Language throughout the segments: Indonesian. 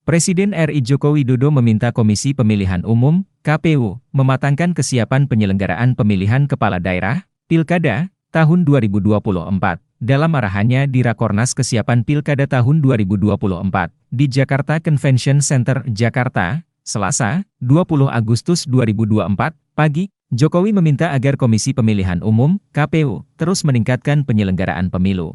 Presiden RI Joko Widodo meminta Komisi Pemilihan Umum (KPU) mematangkan kesiapan penyelenggaraan pemilihan kepala daerah (Pilkada) tahun 2024. Dalam arahannya di Rakornas Kesiapan Pilkada tahun 2024 di Jakarta Convention Center, Jakarta, Selasa, 20 Agustus 2024, pagi, Jokowi meminta agar Komisi Pemilihan Umum (KPU) terus meningkatkan penyelenggaraan pemilu.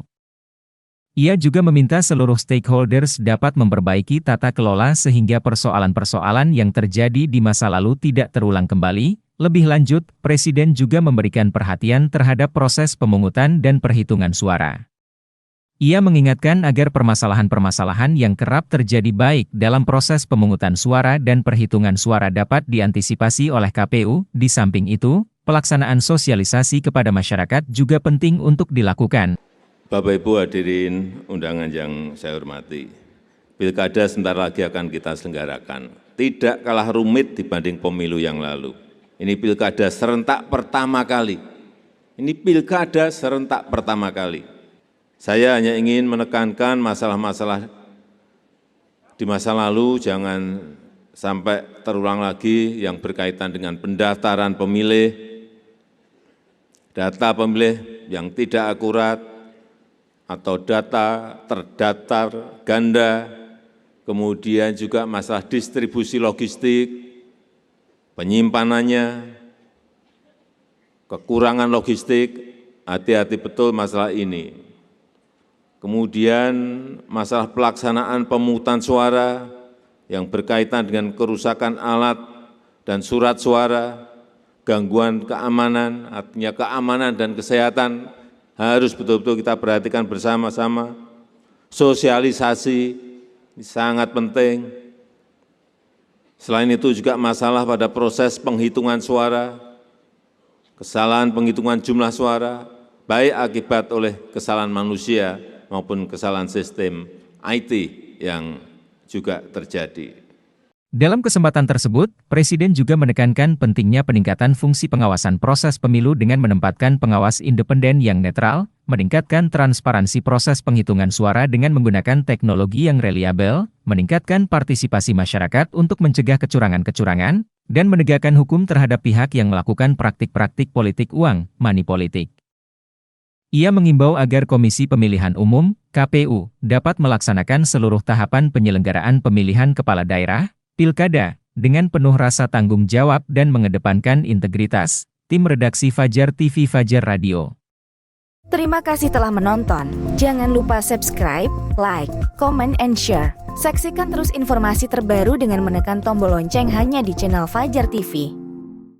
Ia juga meminta seluruh stakeholders dapat memperbaiki tata kelola sehingga persoalan-persoalan yang terjadi di masa lalu tidak terulang kembali. Lebih lanjut, Presiden juga memberikan perhatian terhadap proses pemungutan dan perhitungan suara. Ia mengingatkan agar permasalahan-permasalahan yang kerap terjadi baik dalam proses pemungutan suara dan perhitungan suara dapat diantisipasi oleh KPU. Di samping itu, pelaksanaan sosialisasi kepada masyarakat juga penting untuk dilakukan. Bapak Ibu hadirin undangan yang saya hormati, Pilkada sebentar lagi akan kita selenggarakan. Tidak kalah rumit dibanding pemilu yang lalu. Ini Pilkada serentak pertama kali. Ini Pilkada serentak pertama kali. Saya hanya ingin menekankan masalah-masalah di masa lalu jangan sampai terulang lagi yang berkaitan dengan pendaftaran pemilih, data pemilih yang tidak akurat, atau data terdaftar ganda, kemudian juga masalah distribusi logistik, penyimpanannya, kekurangan logistik, hati-hati betul masalah ini. Kemudian masalah pelaksanaan pemungutan suara yang berkaitan dengan kerusakan alat dan surat suara, gangguan keamanan, artinya keamanan dan kesehatan, harus betul-betul kita perhatikan bersama-sama. Sosialisasi ini sangat penting. Selain itu juga masalah pada proses penghitungan suara, kesalahan penghitungan jumlah suara, baik akibat oleh kesalahan manusia maupun kesalahan sistem IT yang juga terjadi. Dalam kesempatan tersebut, Presiden juga menekankan pentingnya peningkatan fungsi pengawasan proses pemilu dengan menempatkan pengawas independen yang netral, meningkatkan transparansi proses penghitungan suara dengan menggunakan teknologi yang reliabel, meningkatkan partisipasi masyarakat untuk mencegah kecurangan-kecurangan, dan menegakkan hukum terhadap pihak yang melakukan praktik-praktik politik uang, money politik. Ia mengimbau agar Komisi Pemilihan Umum (KPU) dapat melaksanakan seluruh tahapan penyelenggaraan pemilihan kepala daerah Pilkada dengan penuh rasa tanggung jawab dan mengedepankan integritas. Tim Redaksi Fajar TV Fajar Radio. Terima kasih telah menonton. Jangan lupa subscribe, like, comment, and share. Saksikan terus informasi terbaru dengan menekan tombol lonceng hanya di channel Fajar TV.